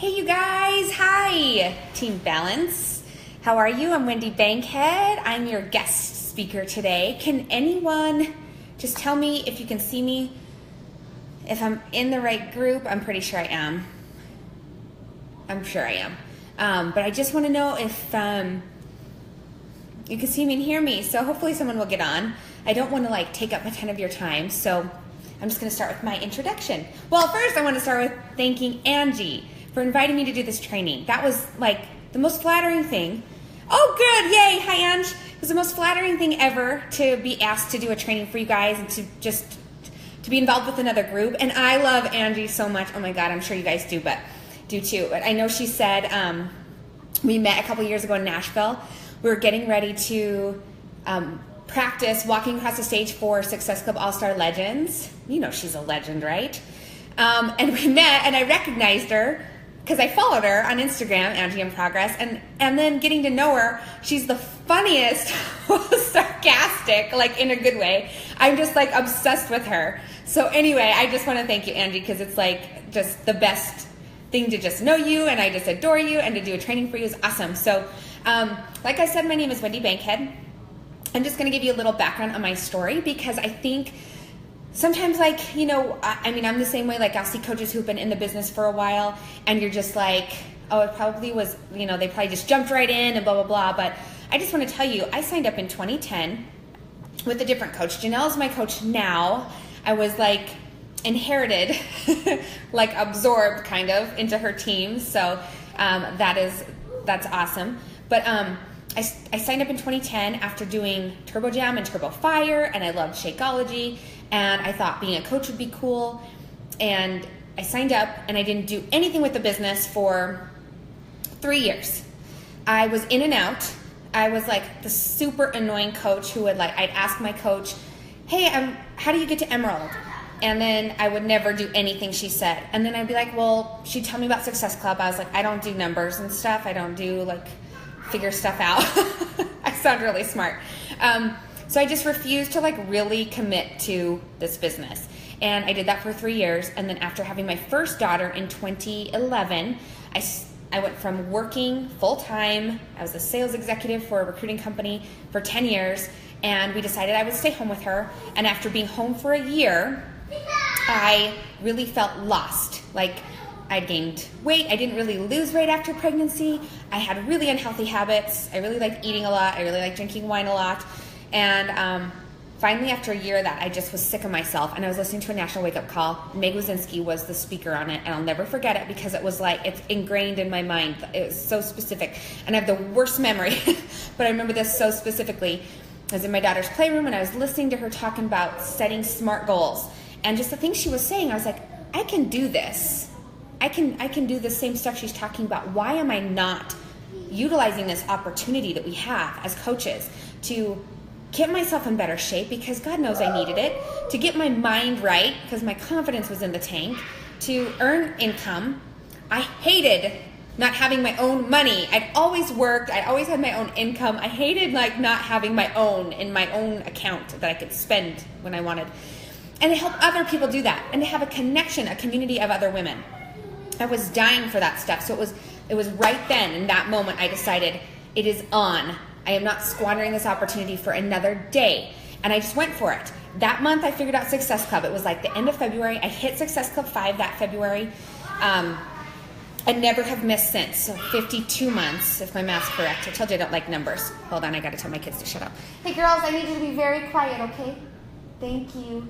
Hey you guys, hi Team Balance. How are you? I'm Wendy Bankhead. I'm your guest speaker today. Can anyone just tell me if you can see me? If I'm in the right group? I'm pretty sure I am. I'm sure I am. But I just want to know if you can see me and hear me. So hopefully someone will get on. I don't want to take up a ton of your time, so I'm just going to start with my introduction. Well, first I want to start with thanking Angie for inviting me to do this training. That was the most flattering thing. Oh, good, yay, hi Ange. It was the most flattering thing ever to be asked to do a training for you guys and to be involved with another group. And I love Angie so much. Oh my God, I'm sure you guys do too. But I know she said, we met a couple years ago in Nashville. We were getting ready to practice walking across the stage for Success Club All-Star Legends. You know she's a legend, right? And we met, and I recognized her because I followed her on Instagram, Angie in Progress, and then getting to know her, she's the funniest, sarcastic, in a good way. I'm just obsessed with her. So anyway, I just want to thank you, Angie, because it's just the best thing to just know you, and I just adore you, and to do a training for you is awesome. So like I said, my name is Wendy Bankhead. I'm just going to give you a little background on my story because I think sometimes I'm the same way. I'll see coaches who've been in the business for a while and you're just oh, it probably was, they probably just jumped right in and blah, blah, blah. But I just want to tell you, I signed up in 2010 with a different coach. Janelle's my coach now. I was inherited, absorbed kind of into her team. So that's awesome. But I signed up in 2010 after doing Turbo Jam and Turbo Fire, and I loved Shakeology, and I thought being a coach would be cool. And I signed up, and I didn't do anything with the business for 3 years. I was in and out. I was the super annoying coach who would I'd ask my coach, hey, how do you get to Emerald? And then I would never do anything she said. And then I'd be well, she'd tell me about Success Club. I was I don't do numbers and stuff. I don't do figure stuff out. I sound really smart. So I just refused to really commit to this business. And I did that for 3 years. And then after having my first daughter in 2011, I went from working full-time. I was a sales executive for a recruiting company for 10 years. And we decided I would stay home with her. And after being home for a year, I really felt lost. I gained weight. I didn't really lose weight after pregnancy. I had really unhealthy habits. I really liked eating a lot. I really liked drinking wine a lot. And finally, after a year of that, I just was sick of myself. And I was listening to a National Wake Up Call. Meg Wazinski was the speaker on it. And I'll never forget it because it was it's ingrained in my mind. It was so specific. And I have the worst memory. But I remember this so specifically. I was in my daughter's playroom and I was listening to her talking about setting SMART goals. And just the things she was saying, I was I can do this. I can do the same stuff she's talking about. Why am I not utilizing this opportunity that we have as coaches to get myself in better shape, because God knows I needed it, to get my mind right because my confidence was in the tank, to earn income. I hated not having my own money. I'd always worked. I always had my own income. I hated not having my own in my own account that I could spend when I wanted. And to help other people do that and to have a connection, a community of other women. I was dying for that stuff. So it was right then, in that moment, I decided it is on. I am not squandering this opportunity for another day. And I just went for it. That month, I figured out Success Club. It was the end of February. I hit Success Club 5 that February. I never have missed since. So 52 months, if my math's correct. I told you I don't like numbers. Hold on, I got to tell my kids to shut up. Hey, girls, I need you to be very quiet, okay? Thank you.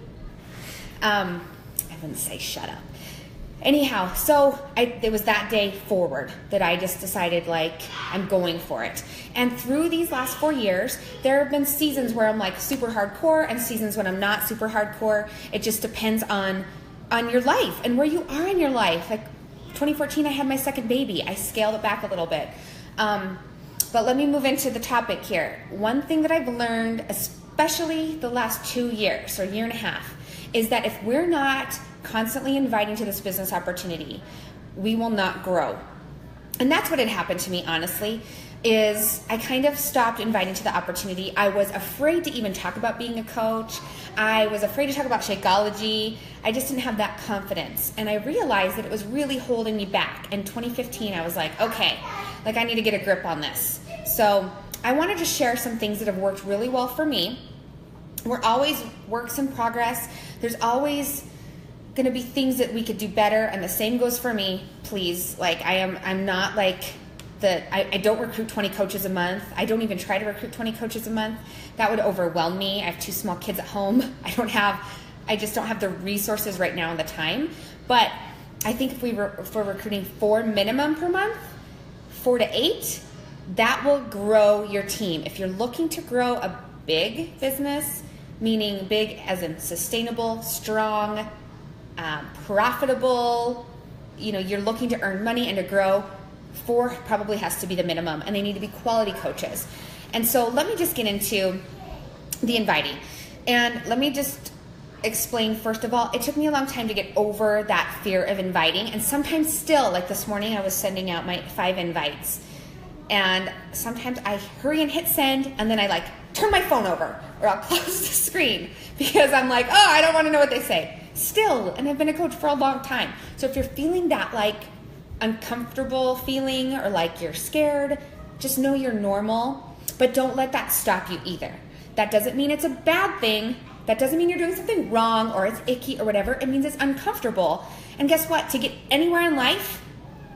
I wouldn't say shut up. Anyhow, so it was that day forward that I just decided I'm going for it. And through these last 4 years, there have been seasons where I'm super hardcore and seasons when I'm not super hardcore. It just depends on your life and where you are in your life. 2014, I had my second baby. I scaled it back a little bit. But let me move into the topic here. One thing that I've learned, especially the last 2 years or year and a half, is that if we're not constantly inviting to this business opportunity, we will not grow. And that's what had happened to me, honestly. is I kind of stopped inviting to the opportunity. I was afraid to even talk about being a coach. I was afraid to talk about Shakeology. I just didn't have that confidence. And I realized that it was really holding me back. In 2015, I was like, okay, like I need to get a grip on this. So I wanted to share some things that have worked really well for me. We're always works in progress. There's always going to be things that we could do better. And the same goes for me, please. Like I'm not like I don't recruit 20 coaches a month. I don't even try to recruit 20 coaches a month. That would overwhelm me. I have 2 small kids at home. I just don't have the resources right now and the time. But I think if we're recruiting 4 minimum per month, 4 to 8, that will grow your team. If you're looking to grow a big business, meaning big as in sustainable, strong, profitable, you're looking to earn money and to grow, 4 probably has to be the minimum, and they need to be quality coaches. And so let me just get into the inviting. And let me just explain, first of all, it took me a long time to get over that fear of inviting. And sometimes still, like this morning, I was sending out my 5 invites. And sometimes I hurry and hit send, and then I turn my phone over, or I'll close the screen because I'm like, oh, I don't want to know what they say. Still, and I've been a coach for a long time. So if you're feeling that uncomfortable feeling or like you're scared, just know you're normal, but don't let that stop you either. That doesn't mean it's a bad thing. That doesn't mean you're doing something wrong or it's icky or whatever. It means it's uncomfortable. And guess what? To get anywhere in life,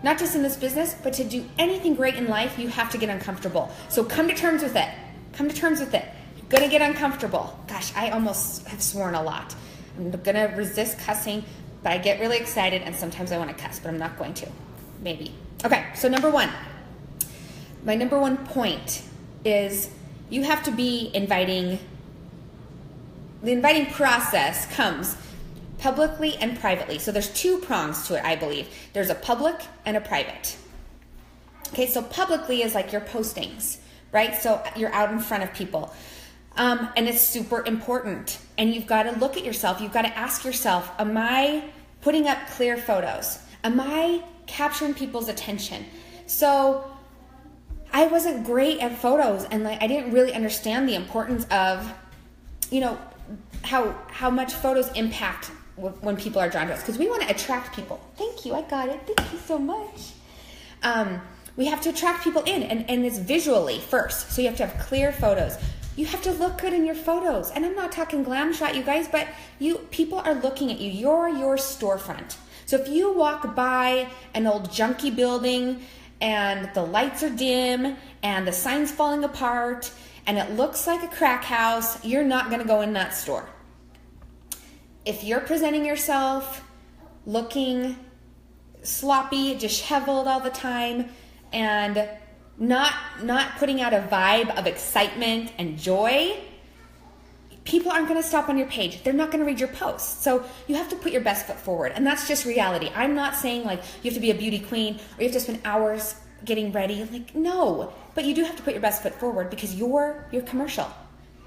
not just in this business, but to do anything great in life, you have to get uncomfortable. So come to terms with it. Come to terms with it. You're gonna get uncomfortable. Gosh, I almost have sworn a lot. I'm gonna resist cussing, but I get really excited and sometimes I wanna cuss, but I'm not going to. Maybe. Okay, so number 1. My number 1 point is you have to be inviting. The inviting process comes publicly and privately. So there's 2 prongs to it, I believe. There's a public and a private. Okay, so publicly is like your postings, right? So you're out in front of people. And it's super important. And you've got to look at yourself. You've got to ask yourself, am I putting up clear photos? Am I capturing people's attention? So I wasn't great at photos, and I didn't really understand the importance of, how much photos impact when people are drawn to us, because we want to attract people. Thank you, I got it. Thank you so much. We have to attract people in, and it's visually first. So you have to have clear photos. You have to look good in your photos. And I'm not talking glam shot, you guys, but people are looking at you. You're your storefront. So if you walk by an old junky building and the lights are dim and the sign's falling apart and it looks like a crack house, you're not going to go in that store. If you're presenting yourself looking sloppy, disheveled all the time, and not putting out a vibe of excitement and joy, people aren't going to stop on your page. They're not going to read your posts. So you have to put your best foot forward. And that's just reality. I'm not saying you have to be a beauty queen or you have to spend hours getting ready. No. But you do have to put your best foot forward because you're your commercial.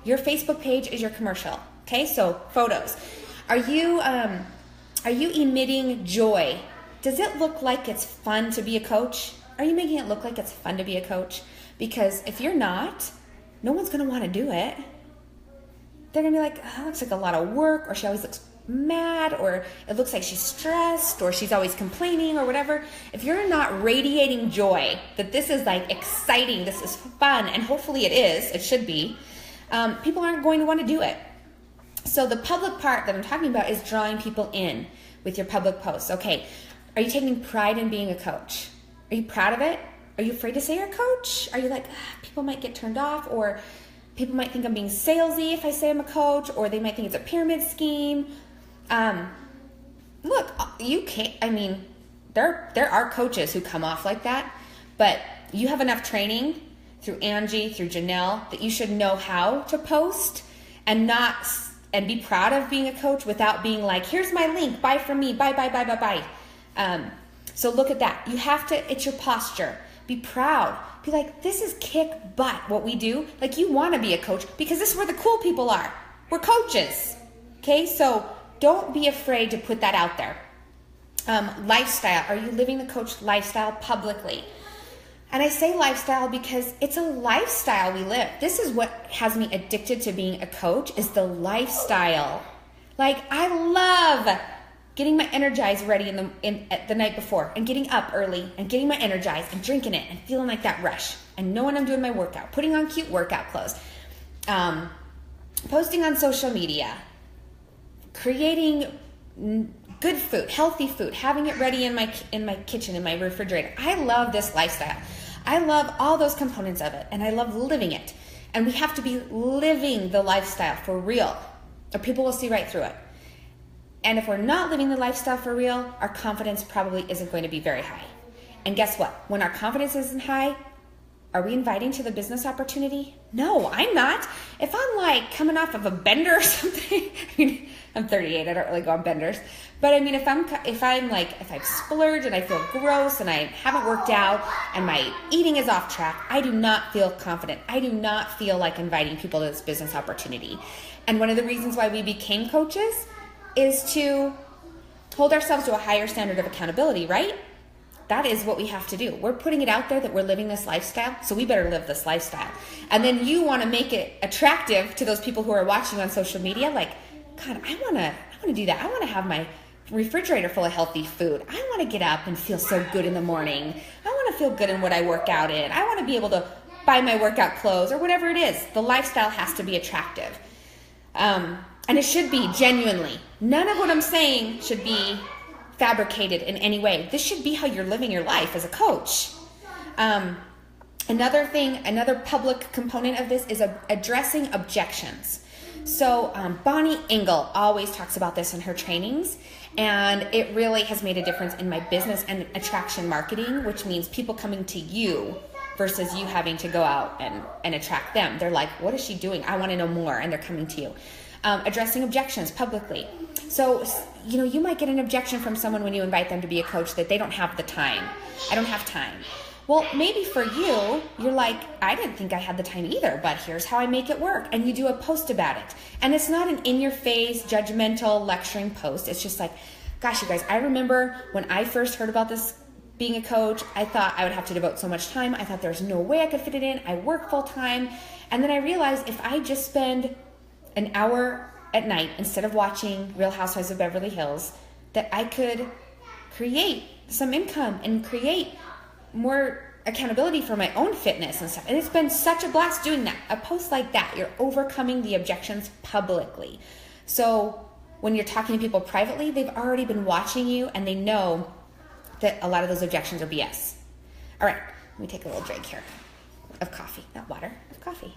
Your Facebook page is your commercial. Okay? So photos. Are you emitting joy? Does it look like it's fun to be a coach? Are you making it look like it's fun to be a coach? Because if you're not, no one's going to want to do it. They're going to be like, oh, that looks like a lot of work, or she always looks mad, or it looks like she's stressed, or she's always complaining, or whatever. If you're not radiating joy, that this is exciting, this is fun, and hopefully it should be, people aren't going to want to do it. So the public part that I'm talking about is drawing people in with your public posts. Okay, are you taking pride in being a coach? Are you proud of it? Are you afraid to say you're a coach? Are you people might get turned off, or people might think I'm being salesy if I say I'm a coach, or they might think it's a pyramid scheme. Look, you can't, there are coaches who come off like that, but you have enough training through Angie, through Janelle, that you should know how to post and be proud of being a coach without being like, here's my link, buy from me, buy. So look at that. You have to, it's your posture. Be proud. Be like, this is kick butt what we do. You want to be a coach because this is where the cool people are. We're coaches. Okay, so don't be afraid to put that out there. Lifestyle. Are you living the coach lifestyle publicly? And I say lifestyle because it's a lifestyle we live. This is what has me addicted to being a coach, is the lifestyle. Like, I love getting my Energize ready at the night before, and getting up early and getting my Energize and drinking it and feeling like that rush and knowing I'm doing my workout, putting on cute workout clothes, posting on social media, creating good food, healthy food, having it ready in my kitchen, in my refrigerator. I love this lifestyle. I love all those components of it, and I love living it. And we have to be living the lifestyle for real, or people will see right through it. And if we're not living the lifestyle for real, our confidence probably isn't going to be very high. And guess what? When our confidence isn't high, are we inviting to the business opportunity? No, I'm not. If I'm like coming off of a bender or something, I mean, I'm 38, I don't really go on benders. But I mean, if I've splurged and I feel gross and I haven't worked out and my eating is off track, I do not feel confident. I do not feel like inviting people to this business opportunity. And one of the reasons why we became coaches is to hold ourselves to a higher standard of accountability, right? That is what we have to do. We're putting it out there that we're living this lifestyle, so we better live this lifestyle. And then you want to make it attractive to those people who are watching on social media. Like, God, I want to do that. I want to have my refrigerator full of healthy food. I want to get up and feel so good in the morning. I want to feel good in what I work out in. I want to be able to buy my workout clothes or whatever it is. The lifestyle has to be attractive. And it should be genuinely. None of what I'm saying should be fabricated in any way. This should be how you're living your life as a coach. Another public component of this is addressing objections. So Bonnie Engel always talks about this in her trainings, and it really has made a difference in my business and attraction marketing, which means people coming to you versus you having to go out and attract them. They're like, what is she doing? I want to know more, and they're coming to you. Addressing objections publicly. So, you might get an objection from someone when you invite them to be a coach that they don't have the time. I don't have time. Well, maybe for you, you're like, I didn't think I had the time either, but here's how I make it work. And you do a post about it. And it's not an in-your-face, judgmental, lecturing post. It's just like, gosh, you guys, I remember when I first heard about this being a coach, I thought I would have to devote so much time. I thought there's no way I could fit it in. I work full time. And then I realized if I just spend an hour at night instead of watching Real Housewives of Beverly Hills, that I could create some income and create more accountability for my own fitness and stuff. And it's been such a blast doing that. A post like that, you're overcoming the objections publicly. So when you're talking to people privately, they've already been watching you and they know that a lot of those objections are BS. All right, let me take a little drink here of coffee, not water, of coffee.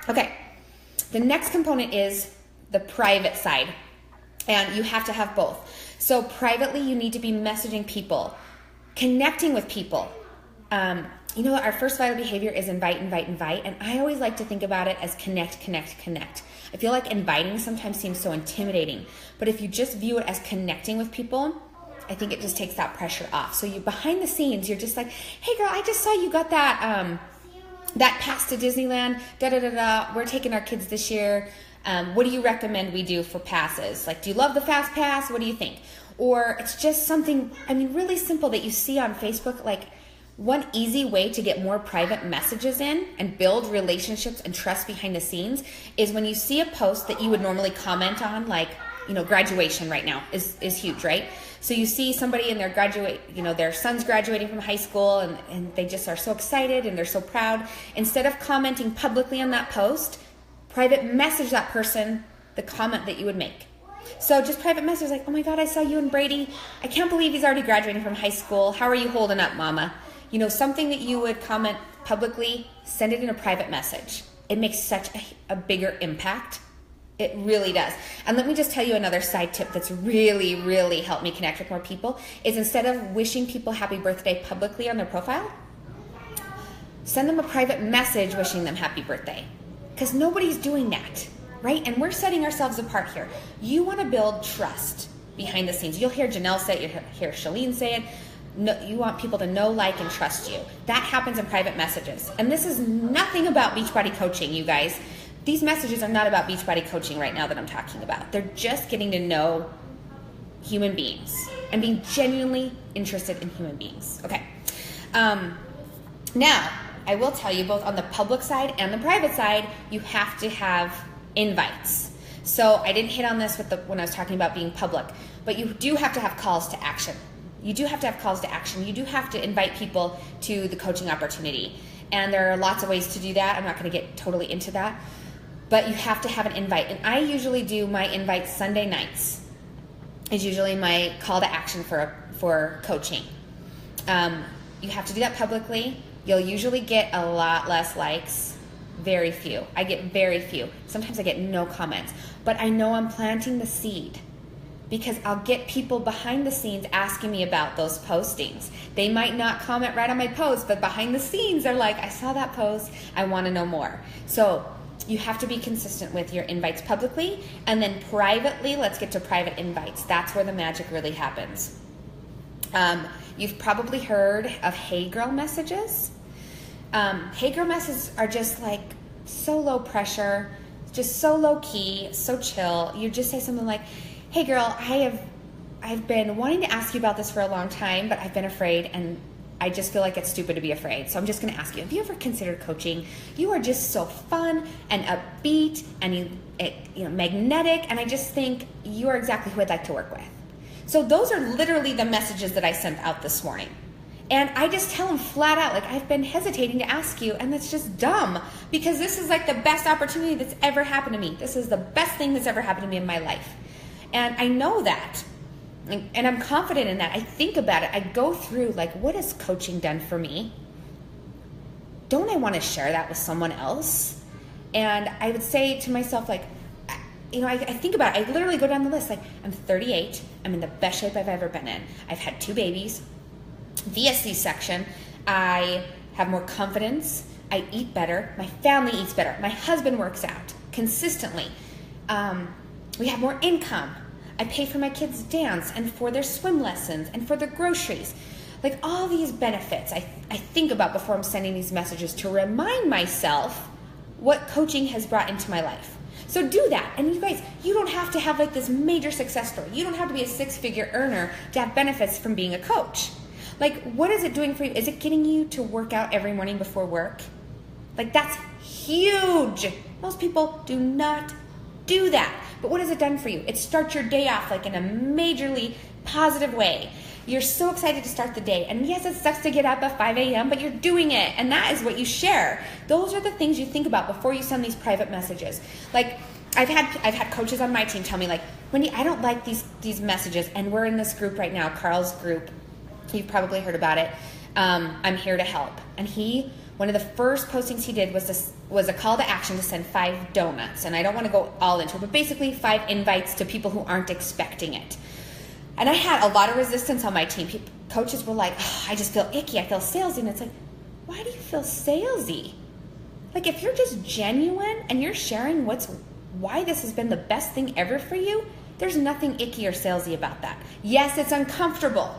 Okay, the next component is the private side, and you have to have both. So privately, you need to be messaging people, connecting with people. Our first vital behavior is invite, and I always like to think about it as connect. I feel like inviting sometimes seems so intimidating, but if you just view it as connecting with people, I think it just takes that pressure off. So you behind the scenes, you're just like, hey girl, I just saw you got that pass to Disneyland, we're taking our kids this year. What do you recommend we do for passes? Like, do you love the fast pass? What do you think? Or it's just something, really simple that you see on Facebook. Like, one easy way to get more private messages in and build relationships and trust behind the scenes is when you see a post that you would normally comment on, like, graduation right now is huge, right? So you see somebody in their son's graduating from high school and they just are so excited and they're so proud. Instead of commenting publicly on that post, private message that person the comment that you would make. So just private message like, oh my God, I saw you and Brady. I can't believe he's already graduating from high school. How are you holding up, mama? Something that you would comment publicly, send it in a private message. It makes such a bigger impact. It really does. And let me just tell you another side tip that's really, really helped me connect with more people is instead of wishing people happy birthday publicly on their profile, send them a private message wishing them happy birthday. Because nobody's doing that, right? And we're setting ourselves apart here. You want to build trust behind the scenes. You'll hear Janelle say it, you'll hear Shalene say it. No, you want people to know, like, and trust you. That happens in private messages. And this is nothing about Beachbody coaching, you guys. These messages are not about Beachbody coaching right now that I'm talking about. They're just getting to know human beings and being genuinely interested in human beings. Okay. Now, I will tell you, both on the public side and the private side, you have to have invites. So I didn't hit on this when I was talking about being public, but you do have to have calls to action. You do have to have calls to action. You do have to invite people to the coaching opportunity. And there are lots of ways to do that. I'm not going to get totally into that. But you have to have an invite. And I usually do my invites Sunday nights. Is usually my call to action for coaching. You have to do that publicly. You'll usually get a lot less likes. Very few. I get very few. Sometimes I get no comments. But I know I'm planting the seed, because I'll get people behind the scenes asking me about those postings. They might not comment right on my post, but behind the scenes, they're like, I saw that post, I want to know more. So you have to be consistent with your invites publicly, and then privately, let's get to private invites. That's where the magic really happens. You've probably heard of Hey Girl messages. Hey Girl messages are just like so low pressure, just so low key, so chill. You just say something like, hey girl, I've been wanting to ask you about this for a long time, but I've been afraid, and I just feel like it's stupid to be afraid. So I'm just going to ask you, have you ever considered coaching? You are just so fun and upbeat and magnetic, and I just think you are exactly who I'd like to work with. So those are literally the messages that I sent out this morning. And I just tell them flat out, like, I've been hesitating to ask you, and that's just dumb, because this is like the best opportunity that's ever happened to me. This is the best thing that's ever happened to me in my life. And I know that, and I'm confident in that. I think about it. I go through, like, what has coaching done for me? Don't I want to share that with someone else? And I would say to myself, like, I think about it. I literally go down the list. Like, I'm 38. I'm in the best shape I've ever been in. I've had 2 babies. Via C-section, I have more confidence. I eat better. My family eats better. My husband works out consistently. We have more income. I pay for my kids' dance and for their swim lessons and for their groceries. Like, all these benefits I think about before I'm sending these messages to remind myself what coaching has brought into my life. So do that. And you guys, you don't have to have like this major success story. You don't have to be a 6-figure earner to have benefits from being a coach. Like, what is it doing for you? Is it getting you to work out every morning before work? Like, that's huge. Most people do not do that. But what has it done for you? It starts your day off like in a majorly positive way. You're so excited to start the day. And yes, it sucks to get up at 5 a.m., but you're doing it. And that is what you share. Those are the things you think about before you send these private messages. Like, I've had coaches on my team tell me, like, Wendy, I don't like these messages. And we're in this group right now, Carl's group. You've probably heard about it. I'm here to help. And one of the first postings he did was a call to action to send 5 donuts. And I don't want to go all into it, but basically 5 invites to people who aren't expecting it. And I had a lot of resistance on my team. Coaches were like, oh, I just feel icky. I feel salesy. And it's like, why do you feel salesy? Like, if you're just genuine and you're sharing why this has been the best thing ever for you, there's nothing icky or salesy about that. Yes, it's uncomfortable.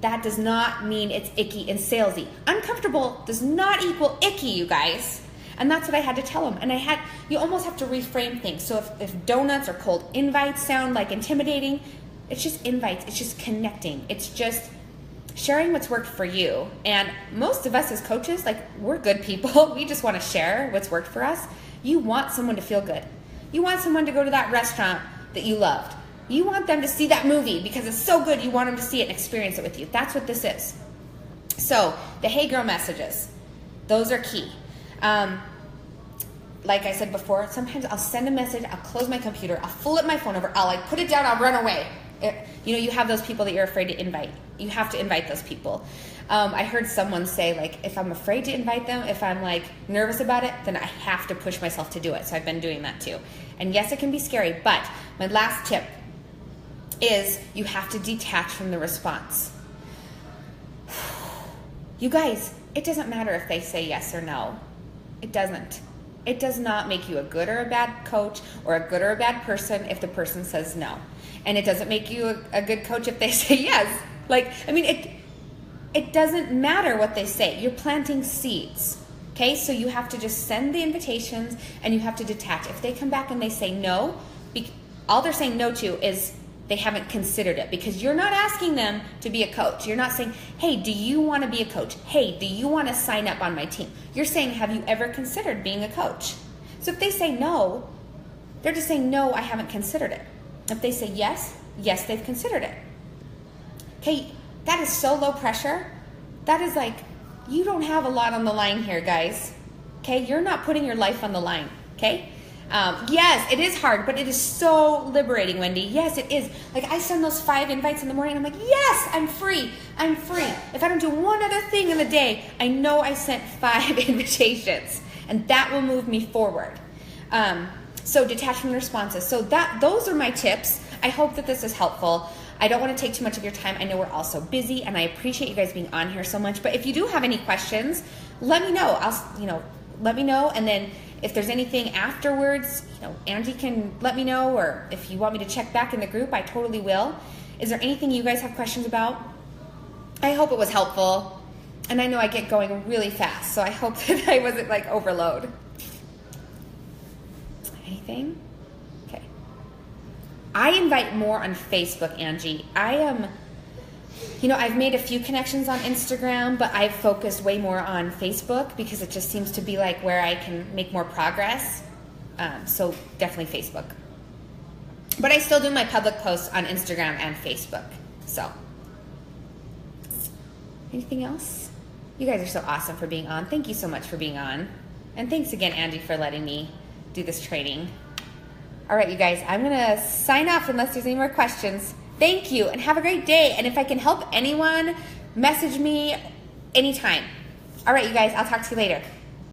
That does not mean it's icky and salesy. Uncomfortable does not equal icky, you guys. And that's what I had to tell them. And you almost have to reframe things. So if donuts or cold invites sound like intimidating, it's just invites. It's just connecting. It's just sharing what's worked for you. And most of us as coaches, like, we're good people. We just want to share what's worked for us. You want someone to feel good. You want someone to go to that restaurant that you loved. You want them to see that movie because it's so good. You want them to see it and experience it with you. That's what this is. So the Hey Girl messages, those are key. Like I said before, sometimes I'll send a message, I'll close my computer, I'll flip my phone over, I'll put it down, I'll run away. You have those people that you're afraid to invite. You have to invite those people. I heard someone say, like, if I'm afraid to invite them, if I'm like nervous about it, then I have to push myself to do it. So I've been doing that too. And yes, it can be scary, but my last tip is you have to detach from the response. You guys, it doesn't matter if they say yes or no. It doesn't. It does not make you a good or a bad coach or a good or a bad person if the person says no. And it doesn't make you a good coach if they say yes. Like, I mean, it doesn't matter what they say. You're planting seeds. Okay, so you have to just send the invitations and you have to detach. If they come back and they say no, all they're saying no to is they haven't considered it, because you're not asking them to be a coach. You're not saying, hey, do you want to be a coach? Hey, do you want to sign up on my team? You're saying, have you ever considered being a coach? So if they say no, they're just saying, no, I haven't considered it. If they say yes, yes, they've considered it. Okay, that is so low pressure. That is like, you don't have a lot on the line here, guys. Okay, you're not putting your life on the line, okay? Yes, it is hard, but it is so liberating, Wendy. Yes, it is. Like, I send those 5 invites in the morning, and I'm like, yes, I'm free. I'm free. If I don't do one other thing in the day, I know I sent 5 invitations, and that will move me forward. So detachment responses. So those are my tips. I hope that this is helpful. I don't want to take too much of your time. I know we're all so busy, and I appreciate you guys being on here so much. But if you do have any questions, let me know. Let me know, and then if there's anything afterwards, Angie can let me know, or if you want me to check back in the group, I totally will. Is there anything you guys have questions about? I hope it was helpful, and I know I get going really fast, so I hope that I wasn't like overload. Anything? Okay. I invite more on Facebook, Angie. I've made a few connections on Instagram, but I've focused way more on Facebook because it just seems to be like where I can make more progress. So definitely Facebook. But I still do my public posts on Instagram and Facebook. So, anything else? You guys are so awesome for being on. Thank you so much for being on. And thanks again, Angie, for letting me do this training. All right, you guys, I'm going to sign off unless there's any more questions. Thank you, and have a great day. And if I can help anyone, message me anytime. All right, you guys, I'll talk to you later.